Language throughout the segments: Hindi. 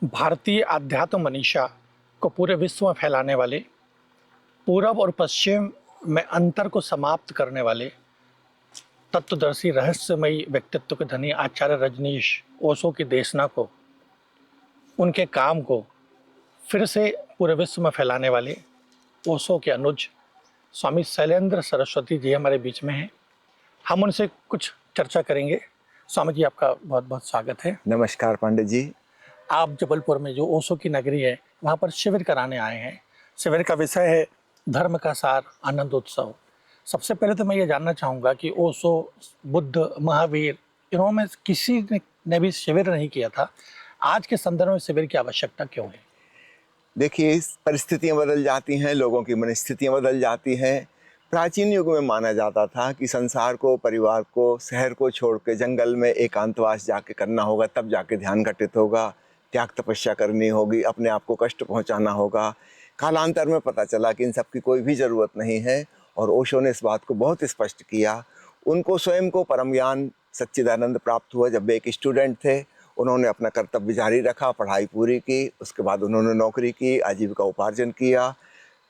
भारतीय अध्यात्म मनीषा को पूरे विश्व में फैलाने वाले, पूरब और पश्चिम में अंतर को समाप्त करने वाले तत्वदर्शी रहस्यमयी व्यक्तित्व के धनी आचार्य रजनीश ओशो की देशना को, उनके काम को फिर से पूरे विश्व में फैलाने वाले ओशो के अनुज स्वामी शैलेंद्र सरस्वती जी हमारे बीच में हैं। हम उनसे कुछ चर्चा करेंगे। स्वामी जी, आपका बहुत बहुत स्वागत है। नमस्कार पंडित जी। आप जबलपुर में जो ओशो की नगरी है वहाँ पर शिविर कराने आए हैं। शिविर का विषय है धर्म का सार आनंद उत्सव। सबसे पहले तो मैं ये जानना चाहूँगा कि ओशो, बुद्ध, महावीर, इन्होंने किसी ने भी शिविर नहीं किया था। आज के संदर्भ में शिविर की आवश्यकता क्यों है? देखिए, परिस्थितियां बदल जाती हैं, लोगों की मनस्थितियां बदल जाती हैं। प्राचीन युग में माना जाता था कि संसार को, परिवार को, शहर को छोड़ के जंगल में एकांतवास जाके करना होगा, तब जाके ध्यान घटित होगा, त्याग तपस्या करनी होगी, अपने आप को कष्ट पहुंचाना होगा। कालांतर में पता चला कि इन सब की कोई भी ज़रूरत नहीं है और ओशो ने इस बात को बहुत स्पष्ट किया। उनको स्वयं को परम ज्ञान सच्चिदानंद प्राप्त हुआ जब वे एक स्टूडेंट थे। उन्होंने अपना कर्तव्य जारी रखा, पढ़ाई पूरी की, उसके बाद उन्होंने नौकरी की, आजीविका उपार्जन किया,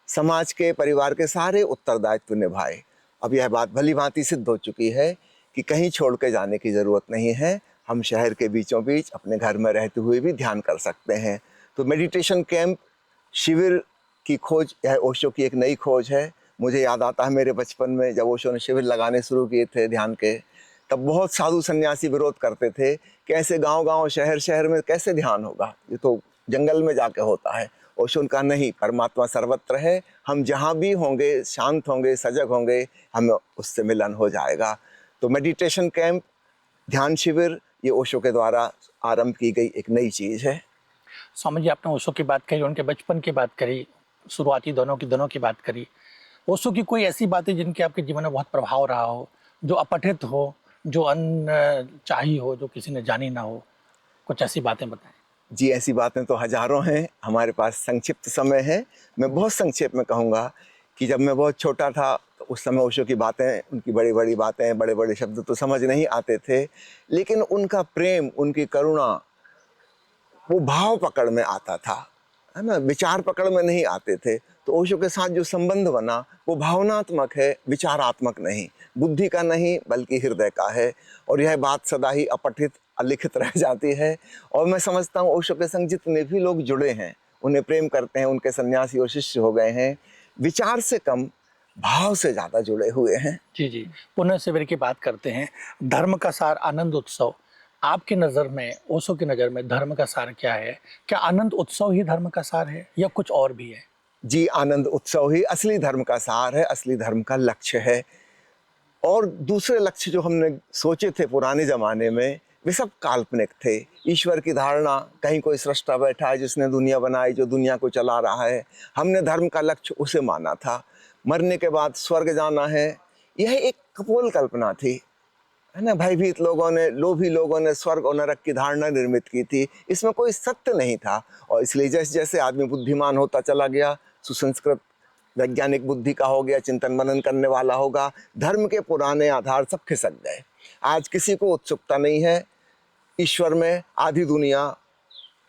समाज के, परिवार के सारे उत्तरदायित्व निभाए। अब यह बात भली भांति सिद्ध हो चुकी है कि कहीं छोड़ के जाने की ज़रूरत नहीं है। हम शहर के बीचों बीच अपने घर में रहते हुए भी ध्यान कर सकते हैं। तो मेडिटेशन कैंप, शिविर की खोज, यह ओशो की एक नई खोज है। मुझे याद आता है मेरे बचपन में जब ओशो ने शिविर लगाने शुरू किए थे ध्यान के, तब बहुत साधु सन्यासी विरोध करते थे कि ऐसे गांव-गांव, शहर-शहर में कैसे ध्यान होगा, ये तो जंगल में जाके होता है। ओशो का नहीं, परमात्मा सर्वत्र है। हम जहाँ भी होंगे, शांत होंगे, सजग होंगे, हमें उससे मिलन हो जाएगा। तो मेडिटेशन कैंप, ध्यान शिविर, ये ओशो के द्वारा आरंभ की गई एक नई चीज़ है। स्वामी जी, आपने ओशो की बात करी, उनके बचपन की बात करी, शुरुआती दिनों की बात करी। ओशो की कोई ऐसी बातें जिनके आपके जीवन में बहुत प्रभाव रहा हो, जो अपठित हो, जो अनचाही हो, जो किसी ने जानी ना हो? कुछ ऐसी बातें बताएं। जी, ऐसी बातें तो हज़ारों हैं। हमारे पास संक्षिप्त समय है। मैं बहुत संक्षेप में कहूँगा कि जब मैं बहुत छोटा था तो उस समय ओशो की बातें, उनकी बड़ी-बड़ी बातें, बड़े-बड़े शब्द तो समझ नहीं आते थे, लेकिन उनका प्रेम, उनकी करुणा, वो भाव पकड़ में आता था, है ना? विचार पकड़ में नहीं आते थे। तो ओशो के साथ जो संबंध बना वो भावनात्मक है, विचारात्मक नहीं, बुद्धि का नहीं बल्कि हृदय का है। और यह बात सदा ही अपठित, अलिखित रह जाती है। और मैं समझता हूँ ओशो के संग जितने भी लोग जुड़े हैं, उन्हें प्रेम करते हैं, उनके सन्यासी और शिष्य हो गए हैं, विचार से कम भाव से ज़्यादा जुड़े हुए हैं। जी, जी। पुनः शिविर की बात करते हैं। धर्म का सार आनंद उत्सव। आपकी नज़र में, ओशो की नज़र में धर्म का सार क्या है? क्या आनंद उत्सव ही धर्म का सार है या कुछ और भी है? जी, आनंद उत्सव ही असली धर्म का सार है, असली धर्म का लक्ष्य है। और दूसरे लक्ष्य जो हमने सोचे थे पुराने ज़माने में, वे सब काल्पनिक थे। ईश्वर की धारणा, कहीं कोई सृष्टा बैठा है जिसने दुनिया बनाई, जो दुनिया को चला रहा है, हमने धर्म का लक्ष्य उसे माना था। मरने के बाद स्वर्ग जाना है, यह एक कपोल कल्पना थी, है ना? भयभीत लोगों ने, लोभी लोगों ने स्वर्ग और नरक की धारणा निर्मित की थी। इसमें कोई सत्य नहीं था। और इसलिए जैसे-जैसे आदमी बुद्धिमान होता चला गया, सुसंस्कृत वैज्ञानिक बुद्धि का हो गया, चिंतन मनन करने वाला होगा, धर्म के पुराने आधार सब खिसक गए। आज किसी को उत्सुकता नहीं है ईश्वर में। आधी दुनिया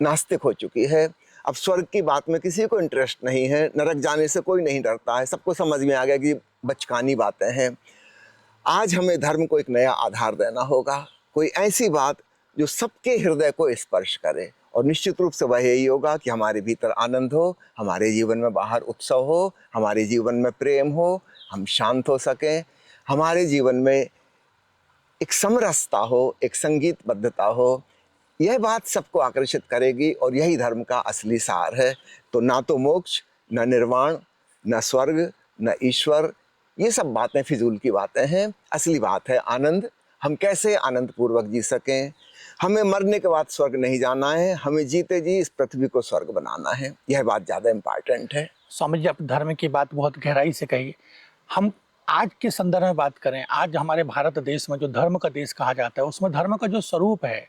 नास्तिक हो चुकी है। अब स्वर्ग की बात में किसी को इंटरेस्ट नहीं है, नरक जाने से कोई नहीं डरता है। सबको समझ में आ गया कि बचकानी बातें हैं। आज हमें धर्म को एक नया आधार देना होगा, कोई ऐसी बात जो सबके हृदय को स्पर्श करे। और निश्चित रूप से वह यही होगा कि हमारे भीतर आनंद हो, हमारे जीवन में बाहर उत्सव हो, हमारे जीवन में प्रेम हो, हम शांत हो सकें, हमारे जीवन में एक समरसता हो, एक संगीतबद्धता हो। यह बात सबको आकर्षित करेगी और यही धर्म का असली सार है। तो ना तो मोक्ष, न निर्वाण, न स्वर्ग, न ईश्वर, ये सब बातें फिजूल की बातें हैं। असली बात है आनंद। हम कैसे आनंद पूर्वक जी सकें। हमें मरने के बाद स्वर्ग नहीं जाना है, हमें जीते जी इस पृथ्वी को स्वर्ग बनाना है। यह बात ज़्यादा इम्पॉर्टेंट है। स्वामी जी, आप धर्म की बात बहुत गहराई से कही। हम आज के संदर्भ में बात करें, आज हमारे भारत देश में जो धर्म का देश कहा जाता है, उसमें धर्म का जो स्वरूप है,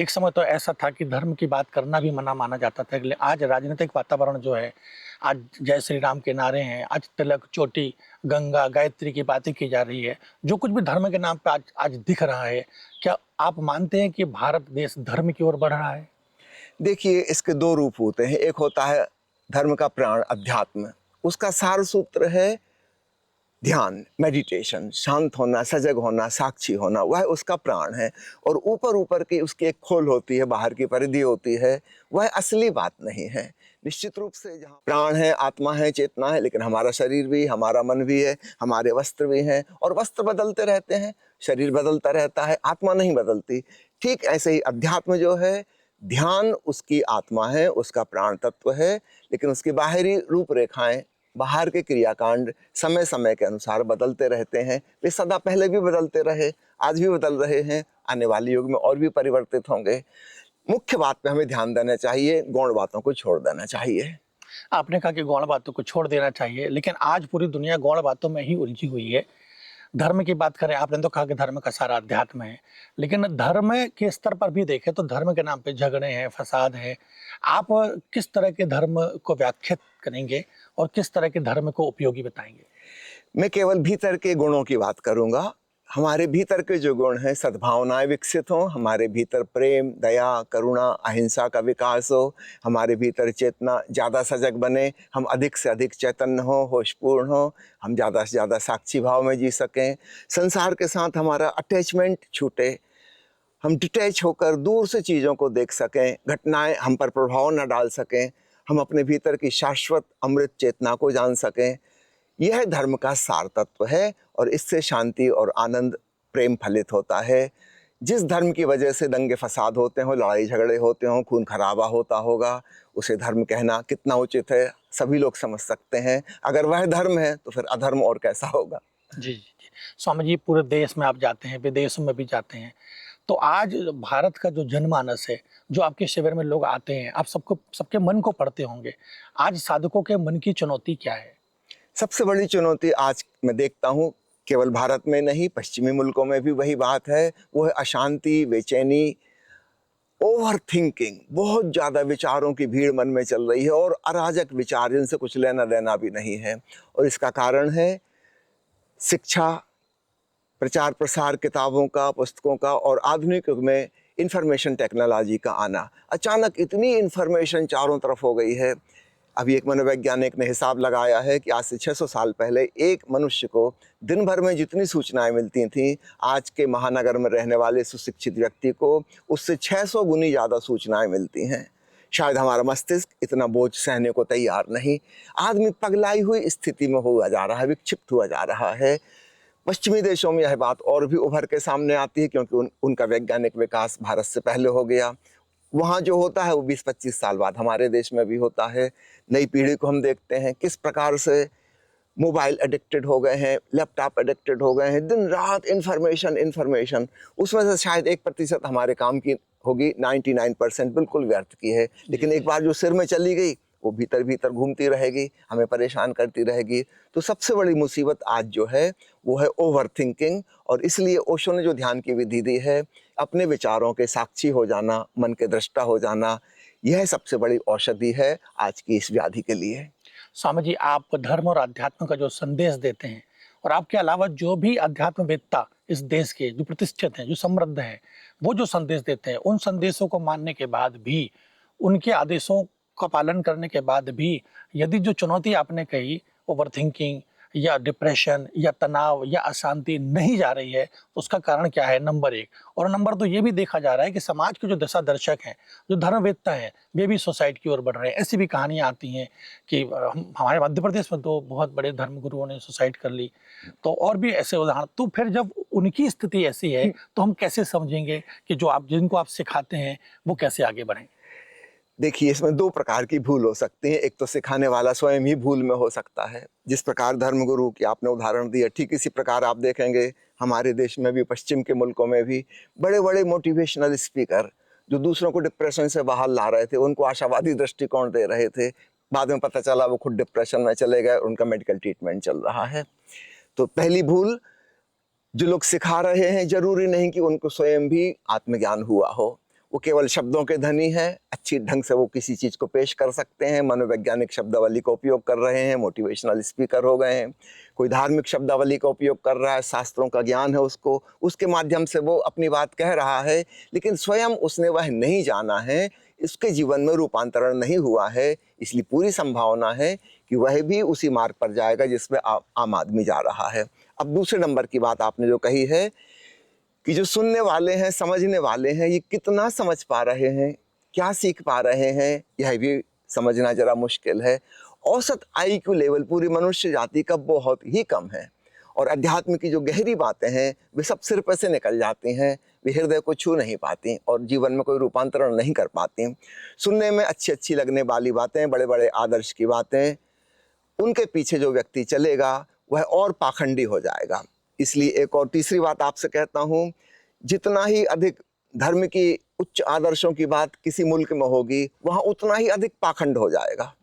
एक समय तो ऐसा था कि धर्म की बात करना भी मना माना जाता था। लेकिन आज राजनीतिक वातावरण जो है, आज जय श्री राम के नारे हैं, आज तिलक, चोटी, गंगा, गायत्री की बातें की जा रही है। जो कुछ भी धर्म के नाम पे आज आज दिख रहा है, क्या आप मानते हैं कि भारत देश धर्म की ओर बढ़ रहा है? देखिए, इसके दो रूप होते हैं। एक होता है धर्म का प्राण अध्यात्म, उसका सार सूत्र है ध्यान, मेडिटेशन, शांत होना, सजग होना, साक्षी होना, वह उसका प्राण है। और ऊपर ऊपर की उसकी एक खोल होती है, बाहर की परिधि होती है, वह असली बात नहीं है। निश्चित रूप से जहाँ प्राण है, आत्मा है, चेतना है, लेकिन हमारा शरीर भी, हमारा मन भी है, हमारे वस्त्र भी हैं, और वस्त्र बदलते रहते हैं, शरीर बदलता रहता है, आत्मा नहीं बदलती। ठीक ऐसे ही अध्यात्म जो है, ध्यान उसकी आत्मा है, उसका प्राण तत्व है, लेकिन उसकी बाहरी रूपरेखाएं, बाहर के क्रियाकांड समय समय के अनुसार बदलते रहते हैं। वे सदा पहले भी बदलते रहे, आज भी बदल रहे हैं, आने वाले युग में और भी परिवर्तित होंगे। मुख्य बात पे हमें ध्यान देना चाहिए, गौण बातों को छोड़ देना चाहिए। आपने कहा कि गौण बातों को छोड़ देना चाहिए, लेकिन आज पूरी दुनिया गौण बातों में ही उलझी हुई है। धर्म की बात करें, आपने तो कहा कि धर्म का सारा अध्यात्म है, लेकिन धर्म के स्तर पर भी देखें तो धर्म के नाम पे झगड़े हैं, फसाद है। आप किस तरह के धर्म को व्याख्यात करेंगे और किस तरह के धर्म को उपयोगी बताएंगे? मैं केवल भीतर के गुणों की बात करूंगा। हमारे भीतर के जो गुण हैं, सद्भावनाएं विकसित हों, हमारे भीतर प्रेम, दया, करुणा, अहिंसा का विकास हो, हमारे भीतर चेतना ज़्यादा सजग बने, हम अधिक से अधिक चैतन्य हो, होशपूर्ण हो, हम ज़्यादा से ज़्यादा साक्षी भाव में जी सकें, संसार के साथ हमारा अटैचमेंट छूटे, हम डिटैच होकर दूर से चीज़ों को देख सकें, घटनाएं हम पर प्रभाव न डाल सकें, हम अपने भीतर की शाश्वत अमृत चेतना को जान सकें। यह धर्म का सार तत्व है, और इससे शांति और आनंद, प्रेम फलित होता है। जिस धर्म की वजह से दंगे फसाद होते हों, लड़ाई झगड़े होते हों, खून खराबा होता होगा, उसे धर्म कहना कितना उचित है, सभी लोग समझ सकते हैं। अगर वह धर्म है तो फिर अधर्म और कैसा होगा। जी, जी, जी। स्वामी जी, पूरे देश में आप जाते हैं, विदेशों में भी जाते हैं, तो आज भारत का जो जनमानस है, जो आपके शिविर में लोग आते हैं, आप सबके मन को पढ़ते होंगे। आज साधकों के मन की चुनौती क्या है? सबसे बड़ी चुनौती आज मैं देखता हूँ, केवल भारत में नहीं, पश्चिमी मुल्कों में भी वही बात है, वो है अशांति, बेचैनी, ओवर थिंकिंग। बहुत ज़्यादा विचारों की भीड़ मन में चल रही है, और अराजक विचार, जिनसे कुछ लेना देना भी नहीं है। और इसका कारण है शिक्षा, प्रचार प्रसार, किताबों का, पुस्तकों का, और आधुनिक युग में इंफॉर्मेशन टेक्नोलॉजी का आना। अचानक इतनी इंफॉर्मेशन चारों तरफ हो गई है। अभी एक मनोवैज्ञानिक ने हिसाब लगाया है कि आज से 600 साल पहले एक मनुष्य को दिन भर में जितनी सूचनाएं मिलती थीं, आज के महानगर में रहने वाले सुशिक्षित व्यक्ति को उससे 600 गुनी ज़्यादा सूचनाएं मिलती हैं। शायद हमारा मस्तिष्क इतना बोझ सहने को तैयार नहीं। आदमी पगलाई हुई स्थिति में हुआ जा रहा है, विक्षिप्त हुआ जा रहा है। पश्चिमी देशों में यह बात और भी उभर के सामने आती है, क्योंकि उनका वैज्ञानिक विकास भारत से पहले हो गया। वहाँ जो होता है वो 20-25 साल बाद हमारे देश में भी होता है। नई पीढ़ी को हम देखते हैं किस प्रकार से मोबाइल एडिक्टेड हो गए हैं, लैपटॉप एडिक्टेड हो गए हैं, दिन रात इन्फॉर्मेशन। उसमें से शायद 1% हमारे काम की होगी, 99% बिल्कुल व्यर्थ की है। लेकिन एक बार जो सिर में चली गई, वो भीतर भीतर घूमती रहेगी, हमें परेशान करती रहेगी। तो सबसे बड़ी मुसीबत आज जो है वो है ओवर थिंकिंग। और इसलिए ओशो ने जो ध्यान की विधि दी है, अपने विचारों के साक्षी हो जाना, मन के दृष्टा हो जाना, यह सबसे बड़ी औषधि है आज की इस व्याधि के लिए। स्वामी जी, आप धर्म और अध्यात्म का जो संदेश देते हैं, और आपके अलावा जो भी अध्यात्मवेत्ता इस देश के जो प्रतिष्ठित हैं, जो समृद्ध हैं, वो जो संदेश देते हैं, उन संदेशों को मानने के बाद भी, उनके आदेशों का पालन करने के बाद भी, यदि जो चुनौती आपने कही, ओवर थिंकिंग या डिप्रेशन या तनाव या अशांति नहीं जा रही है, तो उसका कारण क्या है? नंबर एक। और नंबर दो, ये भी देखा जा रहा है कि समाज के जो दशा दर्शक हैं, जो धर्मवेत्ता हैं, वे भी सुसाइड की ओर बढ़ रहे हैं। ऐसी भी कहानियां आती हैं कि हमारे मध्य प्रदेश में 2 बहुत बड़े धर्मगुरुओं ने सुसाइड कर ली, तो और भी ऐसे उदाहरण। तो फिर जब उनकी स्थिति ऐसी है, तो हम कैसे समझेंगे कि जो आप, जिनको आप सिखाते हैं, वो कैसे आगे बढ़ें? देखिए, इसमें 2 प्रकार की भूल हो सकती है। एक तो सिखाने वाला स्वयं ही भूल में हो सकता है। जिस प्रकार धर्मगुरु की आपने उदाहरण दिया, ठीक इसी प्रकार आप देखेंगे हमारे देश में भी, पश्चिम के मुल्कों में भी बड़े-बड़े मोटिवेशनल स्पीकर जो दूसरों को डिप्रेशन से बाहर ला रहे थे, उनको आशावादी दृष्टिकोण दे रहे थे। बाद में पता चला वो खुद डिप्रेशन में चले गए, उनका मेडिकल ट्रीटमेंट चल रहा है। तो पहली भूल, जो लोग सिखा रहे हैं ज़रूरी नहीं कि उनको स्वयं भी आत्मज्ञान हुआ हो। वो केवल शब्दों के धनी हैं, अच्छी ढंग से वो किसी चीज़ को पेश कर सकते हैं, मनोवैज्ञानिक शब्दावली का उपयोग कर रहे हैं, मोटिवेशनल स्पीकर हो गए हैं। कोई धार्मिक शब्दावली का उपयोग कर रहा है, शास्त्रों का ज्ञान है उसको, उसके माध्यम से वो अपनी बात कह रहा है, लेकिन स्वयं उसने वह नहीं जाना है। इसके जीवन में रूपांतरण नहीं हुआ है, इसलिए पूरी संभावना है कि वह भी उसी मार्ग पर जाएगा जिसमें आम आदमी जा रहा है। अब दूसरे नंबर की बात आपने जो कही है कि जो सुनने वाले हैं, समझने वाले हैं, ये कितना समझ पा रहे हैं, क्या सीख पा रहे हैं, यह भी समझना जरा मुश्किल है। औसत आईक्यू लेवल पूरी मनुष्य जाति का बहुत ही कम है और अध्यात्म की जो गहरी बातें हैं वे सब सिर पर से निकल जाती हैं, वे हृदय को छू नहीं पाती और जीवन में कोई रूपांतरण नहीं कर पाती। सुनने में अच्छी अच्छी लगने वाली बातें, बड़े बड़े आदर्श की बातें, उनके पीछे जो व्यक्ति चलेगा वह और पाखंडी हो जाएगा। इसलिए एक और तीसरी बात आपसे कहता हूँ, जितना ही अधिक धर्म की उच्च आदर्शों की बात किसी मुल्क में होगी, वहाँ उतना ही अधिक पाखंड हो जाएगा।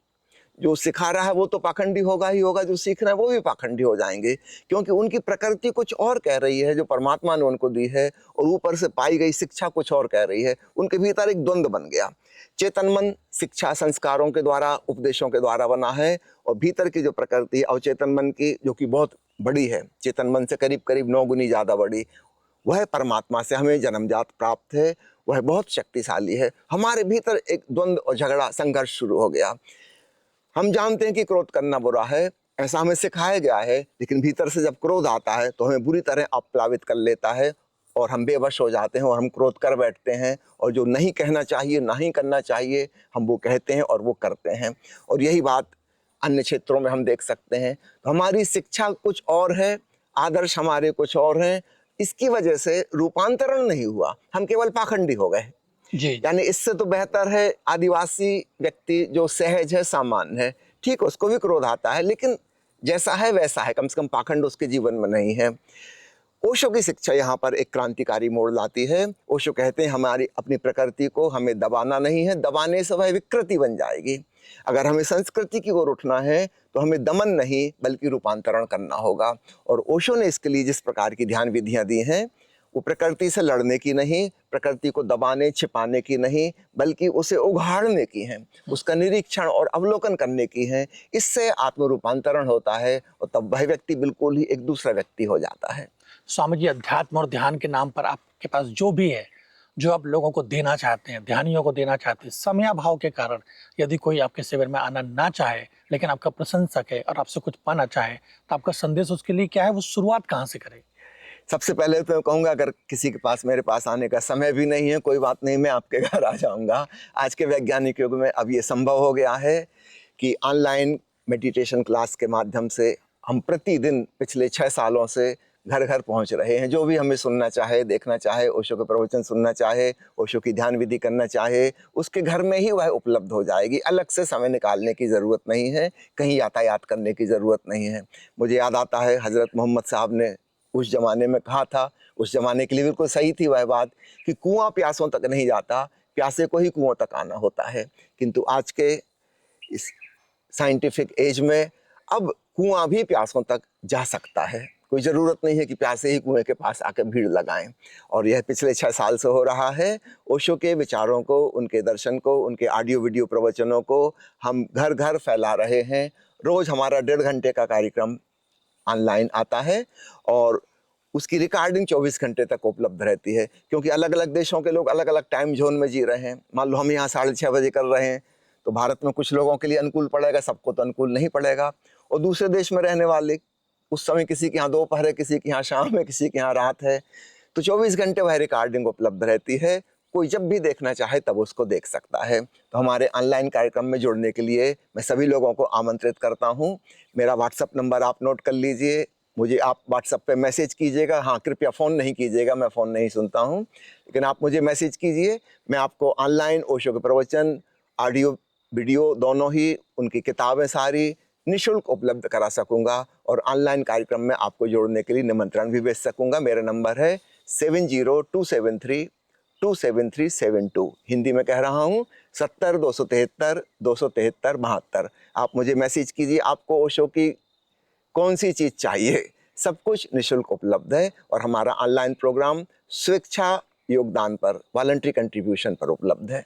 जो सिखा रहा है वो तो पाखंडी होगा ही होगा, जो सीख रहा है वो भी पाखंडी हो जाएंगे, क्योंकि उनकी प्रकृति कुछ और कह रही है जो परमात्मा ने उनको दी है और ऊपर से पाई गई शिक्षा कुछ और कह रही है। उनके भीतर एक द्वंद्व बन गया। चेतन मन शिक्षा संस्कारों के द्वारा, उपदेशों के द्वारा बना है और भीतर की जो प्रकृति है अवचेतन मन की, जो कि बहुत बड़ी है, चेतन मन से करीब करीब 9 गुनी ज़्यादा बड़ी, वह परमात्मा से हमें जन्मजात प्राप्त है, वह बहुत शक्तिशाली है। हमारे भीतर एक द्वंद्व और झगड़ा, संघर्ष शुरू हो गया। हम जानते हैं कि क्रोध करना बुरा है, ऐसा हमें सिखाया गया है, लेकिन भीतर से जब क्रोध आता है तो हमें बुरी तरह अपप्लावित कर लेता है और हम बेवश हो जाते हैं और हम क्रोध कर बैठते हैं और जो नहीं कहना चाहिए, नहीं करना चाहिए, हम वो कहते हैं और वो करते हैं। और यही बात अन्य क्षेत्रों में हम देख सकते हैं। तो हमारी शिक्षा कुछ और है, आदर्श हमारे कुछ और हैं, इसकी वजह से रूपांतरण नहीं हुआ, हम केवल पाखंडी हो गए। जी। यानी इससे तो बेहतर है आदिवासी व्यक्ति जो सहज है, सामान्य है, ठीक है, उसको भी क्रोध आता है, लेकिन जैसा है वैसा है, कम से कम पाखंड उसके जीवन में नहीं है। ओशो की शिक्षा यहाँ पर एक क्रांतिकारी मोड़ लाती है। ओशो कहते हैं हमारी अपनी प्रकृति को हमें दबाना नहीं है, दबाने से वह विकृति बन जाएगी। अगर हमें संस्कृति की ओर उठना है तो हमें दमन नहीं बल्कि रूपांतरण करना होगा। और ओशो ने इसके लिए जिस प्रकार की ध्यान विधियाँ दी हैं वो प्रकृति से लड़ने की नहीं, प्रकृति को दबाने छिपाने की नहीं, बल्कि उसे उघाड़ने की हैं, उसका निरीक्षण और अवलोकन करने की हैं। इससे आत्म रूपांतरण होता है और तब वह व्यक्ति बिल्कुल ही एक दूसरा व्यक्ति हो जाता है। स्वामी जी, अध्यात्म और ध्यान के नाम पर आपके पास जो भी है, जो आप लोगों को देना चाहते हैं, ध्यानियों को देना चाहते हैं, समयाभाव के कारण यदि कोई आपके शिविर में आना ना चाहे लेकिन आपका प्रशंसक है और आपसे कुछ पाना चाहे, तो आपका संदेश उसके लिए क्या है, वो शुरुआत कहाँ से करे? सबसे पहले तो मैं कहूँगा अगर किसी के पास मेरे पास आने का समय भी नहीं है, कोई बात नहीं, मैं आपके घर आ जाऊँगा। आज के वैज्ञानिक युग में अब ये संभव हो गया है कि ऑनलाइन मेडिटेशन क्लास के माध्यम से हम प्रतिदिन पिछले 6 सालों से घर घर पहुंच रहे हैं। जो भी हमें सुनना चाहे, देखना चाहे, ओशो के प्रवचन सुनना चाहे, ओशो की ध्यान विधि करना चाहे, उसके घर में ही वह उपलब्ध हो जाएगी। अलग से समय निकालने की ज़रूरत नहीं है, कहीं यातायात करने की ज़रूरत नहीं है। मुझे याद आता है हज़रत मोहम्मद साहब ने उस ज़माने में कहा था, उस ज़माने के लिए बिल्कुल सही थी वह बात, कि कुआं प्यासों तक नहीं जाता, प्यासे को ही कुआं तक आना होता है। किंतु आज के इस साइंटिफिक एज में अब कुआं भी प्यासों तक जा सकता है। कोई ज़रूरत नहीं है कि प्यासे ही कुएं के पास आकर भीड़ लगाएं। और यह पिछले 6 साल से हो रहा है। ओशो के विचारों को, उनके दर्शन को, उनके ऑडियो वीडियो प्रवचनों को हम घर घर फैला रहे हैं। रोज़ हमारा 1.5 घंटे का कार्यक्रम ऑनलाइन आता है और उसकी रिकॉर्डिंग 24 घंटे तक उपलब्ध रहती है, क्योंकि अलग अलग देशों के लोग अलग अलग टाइम जोन में जी रहे हैं। मान लो हम यहाँ 6:30 बजे कर रहे हैं तो भारत में कुछ लोगों के लिए अनुकूल पड़ेगा, सबको तो अनुकूल नहीं पड़ेगा। और दूसरे देश में रहने वाले उस समय किसी के यहाँ दोपहर है, किसी के यहाँ शाम है, किसी के यहाँ रात है, तो 24 घंटे वह रिकॉर्डिंग उपलब्ध रहती है। कोई जब भी देखना चाहे तब उसको देख सकता है। तो हमारे ऑनलाइन कार्यक्रम में जुड़ने के लिए मैं सभी लोगों को आमंत्रित करता हूँ। मेरा व्हाट्सअप नंबर आप नोट कर लीजिए, मुझे आप व्हाट्सअप पे मैसेज कीजिएगा। हाँ, कृपया फ़ोन नहीं कीजिएगा, मैं फ़ोन नहीं सुनता हूँ, लेकिन आप मुझे मैसेज कीजिए। मैं आपको ऑनलाइन ओशो के प्रवचन, ऑडियो वीडियो दोनों ही, उनकी किताबें सारी निःशुल्क उपलब्ध करा सकूँगा और ऑनलाइन कार्यक्रम में आपको जोड़ने के लिए निमंत्रण भी भेज सकूँगा। मेरा नंबर है 7027327372। हिंदी में कह रहा हूँ 70 273 273 72। आप मुझे मैसेज कीजिए, आपको ओशो की कौन सी चीज़ चाहिए, सब कुछ निःशुल्क उपलब्ध है। और हमारा ऑनलाइन प्रोग्राम स्वेच्छा योगदान पर, वॉलंटरी कंट्रीब्यूशन पर उपलब्ध है।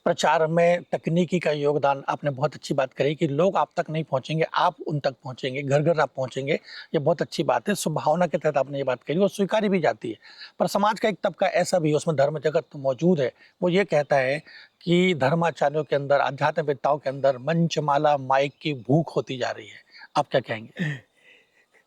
प्रचार में तकनीकी का योगदान, आपने बहुत अच्छी बात करी कि लोग आप तक नहीं पहुंचेंगे, आप उन तक पहुंचेंगे, घर घर आप पहुंचेंगे। ये बहुत अच्छी बात है, स्वभावना के तहत आपने ये बात करी और स्वीकारी भी जाती है। पर समाज का एक तबका ऐसा भी है, उसमें धर्म जगत तो मौजूद है, वो ये कहता है कि धर्माचार्यों के अंदर, आध्यात्मिकताओं के अंदर मंचमाला माइक की भूख होती जा रही है। आप क्या कहेंगे?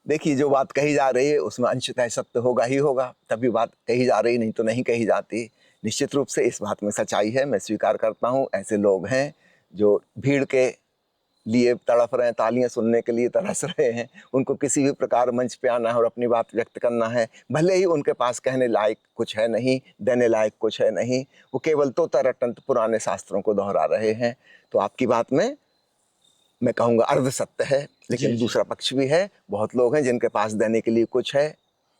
देखिए, जो बात कही जा रही है उसमें अंशतः सत्य होगा ही होगा, तभी बात कही जा रही, नहीं तो नहीं कही जाती। निश्चित रूप से इस बात में सच्चाई है, मैं स्वीकार करता हूँ। ऐसे लोग हैं जो भीड़ के लिए तड़फ रहे हैं, तालियां सुनने के लिए तरस रहे हैं। उनको किसी भी प्रकार मंच पे आना है और अपनी बात व्यक्त करना है, भले ही उनके पास कहने लायक कुछ है नहीं, देने लायक कुछ है नहीं, वो केवल तोता रटंत पुराने शास्त्रों को दोहरा रहे हैं। तो आपकी बात में मैं कहूँगा अर्ध सत्य है, लेकिन जी। दूसरा पक्ष भी है। बहुत लोग हैं जिनके पास देने के लिए कुछ है,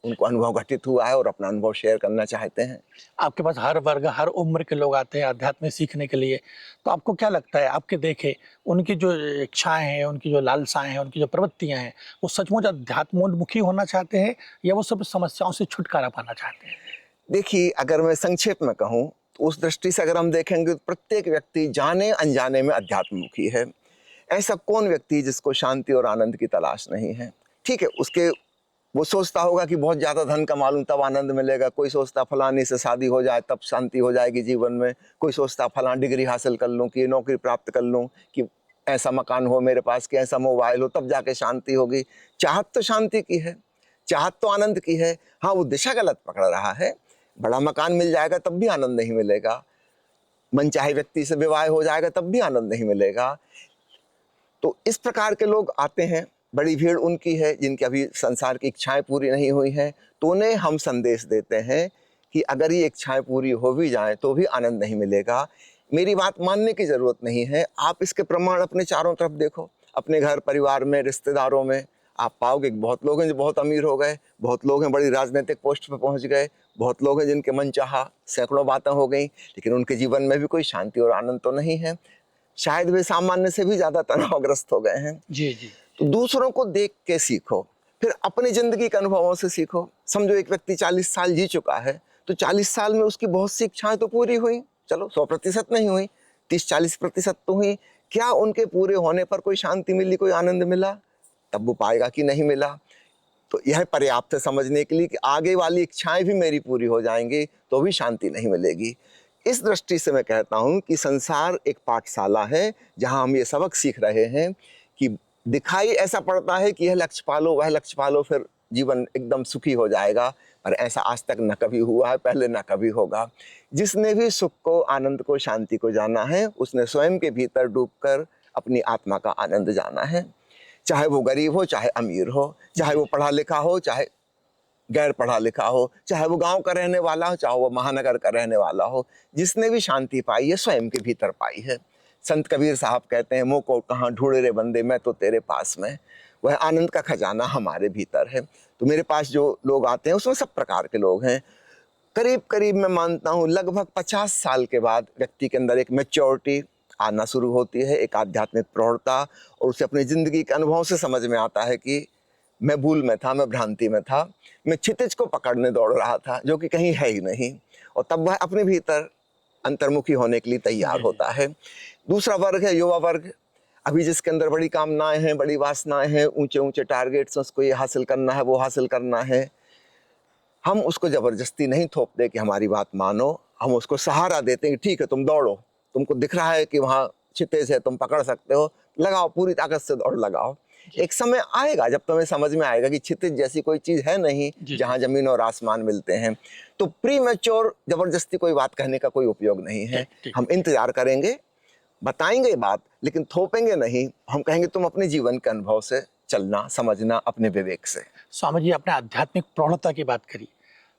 उनको अनुभव घटित हुआ है और अपना अनुभव शेयर करना चाहते हैं। आपके पास हर वर्ग, हर उम्र के लोग आते हैं अध्यात्म सीखने के लिए। तो आपको क्या लगता है, आपके देखे उनकी जो इच्छाएँ हैं, उनकी जो लालसाएँ हैं, उनकी जो प्रवृत्तियाँ हैं, वो सचमुच अध्यात्मोन्मुखी होना चाहते हैं या वो सब समस्याओं से छुटकारा पाना चाहते हैं? देखिए, अगर मैं संक्षेप में कहूँ तो उस दृष्टि से अगर हम देखेंगे तो प्रत्येक व्यक्ति जाने अनजाने में अध्यात्ममुखी है। ऐसा कौन व्यक्ति जिसको शांति और आनंद की तलाश नहीं है? ठीक है, उसके वो सोचता होगा कि बहुत ज़्यादा धन कमा लूँ तब आनंद मिलेगा, कोई सोचता फलानी से शादी हो जाए तब शांति हो जाएगी जीवन में, कोई सोचता फलां डिग्री हासिल कर लूँ, कि नौकरी प्राप्त कर लूँ, कि ऐसा मकान हो मेरे पास, कि ऐसा मोबाइल हो, तब जाके शांति होगी। चाहत तो शांति की है, चाहत तो आनंद की है। हाँ, वो दिशा गलत पकड़ रहा है। बड़ा मकान मिल जाएगा तब भी आनंद नहीं मिलेगा, मनचाहे व्यक्ति से विवाह हो जाएगा तब भी आनंद नहीं मिलेगा। तो इस प्रकार के लोग आते हैं, बड़ी भीड़ उनकी है जिनकी अभी संसार की इच्छाएं पूरी नहीं हुई हैं। तो उन्हें हम संदेश देते हैं कि अगर ये इच्छाएं पूरी हो भी जाएं तो भी आनंद नहीं मिलेगा। मेरी बात मानने की ज़रूरत नहीं है, आप इसके प्रमाण अपने चारों तरफ देखो, अपने घर परिवार में, रिश्तेदारों में। आप पाओगे कि बहुत लोग हैं जो बहुत अमीर हो गए, बहुत लोग हैं बड़ी राजनीतिक पोस्ट पर पहुंच गए, बहुत लोग हैं जिनके मनचाहा सैकड़ों बातें हो गई, लेकिन उनके जीवन में भी कोई शांति और आनंद तो नहीं है। शायद वे सामान्य से भी ज़्यादा तनावग्रस्त हो गए हैं। जी, जी। तो दूसरों को देख के सीखो, फिर अपनी जिंदगी के अनुभवों से सीखो। समझो एक व्यक्ति 40 साल जी चुका है, तो 40 साल में उसकी बहुत सी इच्छाएं तो पूरी हुई, चलो 100% नहीं हुई, 30-40% तो हुई। क्या उनके पूरे होने पर कोई शांति मिली, कोई आनंद मिला? तब वो पाएगा कि नहीं मिला। तो यह पर्याप्त है समझने के लिए कि आगे वाली इच्छाएं भी मेरी पूरी हो जाएंगी तो भी शांति नहीं मिलेगी। इस दृष्टि से मैं कहता हूँ कि संसार एक पाठशाला है जहाँ हम ये सबक सीख रहे हैं कि दिखाई ऐसा पड़ता है कि यह लक्ष्य पालो, वह लक्ष्य पालो, फिर जीवन एकदम सुखी हो जाएगा, पर ऐसा आज तक न कभी हुआ है, पहले न कभी होगा। जिसने भी सुख को, आनंद को, शांति को जाना है, उसने स्वयं के भीतर डूबकर अपनी आत्मा का आनंद जाना है। चाहे वो गरीब हो, चाहे अमीर हो, चाहे वो पढ़ा लिखा हो, चाहे गैर पढ़ा लिखा हो, चाहे वो गांव का रहने वाला हो, चाहे वो महानगर का रहने वाला हो, जिसने भी शांति पाई है स्वयं के भीतर पाई है। संत कबीर साहब कहते हैं, मोह को कहाँ ढूंढे रे बंदे, मैं तो तेरे पास में। वह आनंद का खजाना हमारे भीतर है। तो मेरे पास जो लोग आते हैं उसमें सब प्रकार के लोग हैं। करीब करीब मैं मानता हूँ लगभग 50 साल के बाद व्यक्ति के अंदर एक मैच्योरिटी आना शुरू होती है, एक आध्यात्मिक प्रौढ़ता, और उसे अपनी जिंदगी के अनुभव से समझ में आता है कि मैं भूल में था, मैं भ्रांति में था, मैं क्षितिज को पकड़ने दौड़ रहा था जो कि कहीं है ही नहीं। और तब वह अपने भीतर अंतर्मुखी होने के लिए तैयार होता है। दूसरा वर्ग है युवा वर्ग, अभी जिसके अंदर बड़ी कामनाएं हैं, बड़ी वासनाएं हैं, ऊंचे ऊंचे टारगेट्स, उसको ये हासिल करना है, वो हासिल करना है। हम उसको जबरदस्ती नहीं थोपते कि हमारी बात मानो, हम उसको सहारा देते हैं कि ठीक है तुम दौड़ो, तुमको दिख रहा है कि वहाँ क्षितिज है, तुम पकड़ सकते हो, लगाओ, पूरी ताकत से दौड़ लगाओ। एक समय आएगा जब तुम्हें समझ में आएगा कि क्षितिज जैसी कोई चीज है नहीं जहाँ जमीन और आसमान मिलते हैं। तो प्री मैच्योर जबरदस्ती कोई बात कहने का कोई उपयोग नहीं है। हम इंतजार करेंगे, बताएंगे बात, लेकिन थोपेंगे नहीं। हम कहेंगे तुम अपने जीवन के अनुभव से चलना, समझना, अपने विवेक से। स्वामी जी, आपने आध्यात्मिक प्रौढ़ता की बात करी।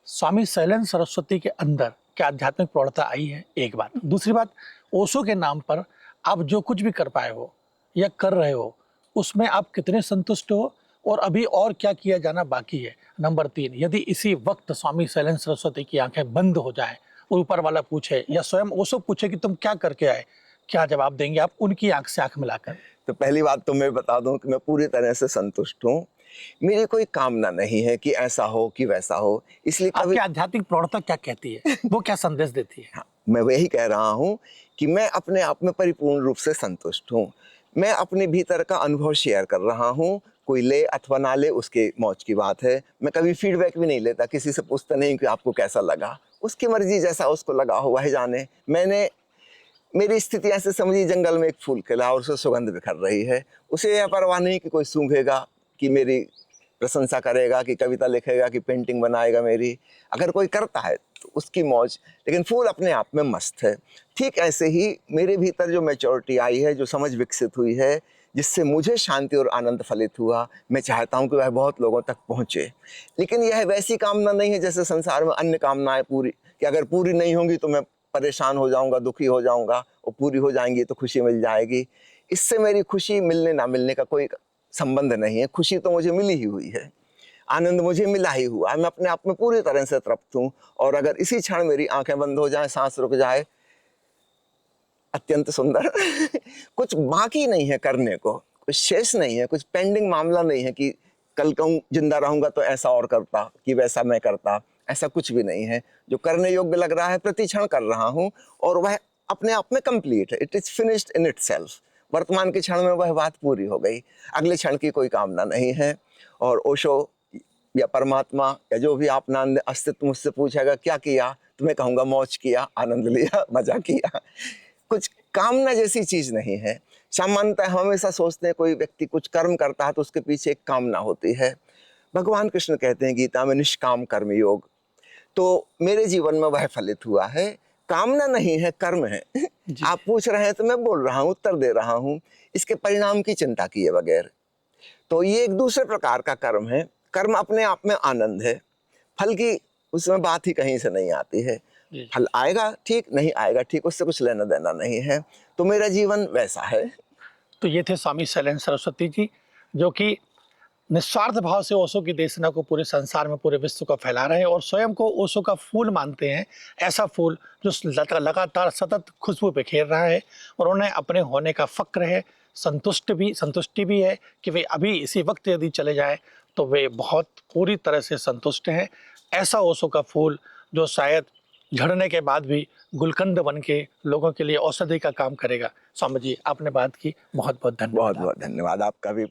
स्वामी शैलेंद्र सरस्वती के अंदर क्या आध्यात्मिक प्रौढ़ता आई है? एक बात। दूसरी बात, ओशो के नाम पर आप जो कुछ भी कर पाए हो या कर रहे हो, उसमें आप कितने संतुष्ट हो और अभी और क्या किया जाना बाकी है? नंबर 3, यदि इसी वक्त स्वामी शैलेंद्र सरस्वती की आंखें बंद हो जाएं और ऊपर वाला पूछे या स्वयं ओशो पूछे कि तुम क्या करके आए, क्या जवाब देंगे आप उनकी आंख से आंख मिलाकर? तो पहली बात तो मैं बता दूं कि मैं पूरी तरह से संतुष्ट हूँ। मेरी कोई कामना नहीं है कि ऐसा हो कि वैसा हो, इसलिए आपकी आध्यात्मिक प्रौढ़ता क्या कहती है, वो क्या संदेश देती है? हाँ, मैं वही कह रहा हूँ कि मैं अपने आप में परिपूर्ण रूप से संतुष्ट हूँ। मैं अपने भीतर का अनुभव शेयर कर रहा हूँ, कोई ले अथवा ना ले उसके मौज की बात है। मैं कभी फीडबैक भी नहीं लेता, किसी से पूछता नहीं कि आपको कैसा लगा, उसकी मर्जी, जैसा उसको लगा हो वह जाने। मेरी स्थिति ऐसे समझिए, जंगल में एक फूल खिला और उससे सुगंध बिखर रही है, उसे यह परवाह नहीं कि कोई सूंघेगा, कि मेरी प्रशंसा करेगा, कि कविता लिखेगा, कि पेंटिंग बनाएगा मेरी। अगर कोई करता है तो उसकी मौज, लेकिन फूल अपने आप में मस्त है। ठीक ऐसे ही मेरे भीतर जो मैच्योरिटी आई है, जो समझ विकसित हुई है, जिससे मुझे शांति और आनंद फलित हुआ, मैं चाहता हूँ कि वह बहुत लोगों तक पहुँचे। लेकिन यह वैसी कामना नहीं है जैसे संसार में अन्य कामनाएं पूरी, कि अगर पूरी नहीं होंगी तो मैं परेशान हो जाऊंगा, दुखी हो जाऊंगा, और पूरी हो जाएंगी तो खुशी मिल जाएगी। इससे मेरी खुशी मिलने ना मिलने का कोई संबंध नहीं है। खुशी तो मुझे मिली ही हुई है, आनंद मुझे मिला ही हुआ है। मैं अपने आप में पूरी तरह से तृप्त हूँ। और अगर इसी क्षण मेरी आंखें बंद हो जाएं, सांस रुक जाए, अत्यंत सुंदर कुछ बाकी नहीं है करने को, कुछ शेष नहीं है, कुछ पेंडिंग मामला नहीं है कि कल कहूँ जिंदा रहूंगा तो ऐसा और करता, कि वैसा मैं करता। ऐसा कुछ भी नहीं है। जो करने योग्य लग रहा है प्रति क्षण कर रहा हूँ, और वह अपने आप में कंप्लीट है। It is finished in itself. वर्तमान के क्षण में वह बात पूरी हो गई, अगले क्षण की कोई कामना नहीं है। और ओशो या परमात्मा या जो भी अपना अस्तित्व मुझसे पूछेगा क्या किया, तो मैं कहूँगा मौज किया, आनंद लिया, मजा किया। कुछ कामना जैसी चीज नहीं है। सामान्यतः हम हमेशा सोचते हैं कोई व्यक्ति कुछ कर्म करता है तो उसके पीछे एक कामना होती है। भगवान कृष्ण कहते हैं गीता में निष्काम कर्म योग, तो मेरे जीवन में वह फलित हुआ है। कामना नहीं है, कर्म है। जी। आप पूछ रहे हैं तो मैं बोल रहा हूँ, उत्तर दे रहा हूँ, इसके परिणाम की चिंता किए बगैर। तो ये एक दूसरे प्रकार का कर्म है। कर्म अपने आप में आनंद है, फल की उसमें बात ही कहीं से नहीं आती है। जी। फल आएगा ठीक, नहीं आएगा ठीक, उससे कुछ लेना देना नहीं है। तो मेरा जीवन वैसा है। तो ये थे स्वामी शैलेंद्र सरस्वती जी, जो कि निस्वार्थ भाव से ओशो की देशना को पूरे संसार में, पूरे विश्व को फैला रहे हैं और स्वयं को ओशो का फूल मानते हैं। ऐसा फूल जो लगातार सतत खुशबू बिखेर रहा है और उन्हें अपने होने का फक्र है, संतुष्टि भी है कि वे अभी इसी वक्त यदि चले जाए तो वे बहुत पूरी तरह से संतुष्ट हैं। ऐसा ओशो का फूल जो शायद झड़ने के बाद भी गुलकंद बन के लोगों के लिए औषधि का काम करेगा। स्वामी जी, आपने बात की, बहुत बहुत बहुत धन्यवाद बहुत आपका। धन्यवाद आपका भी।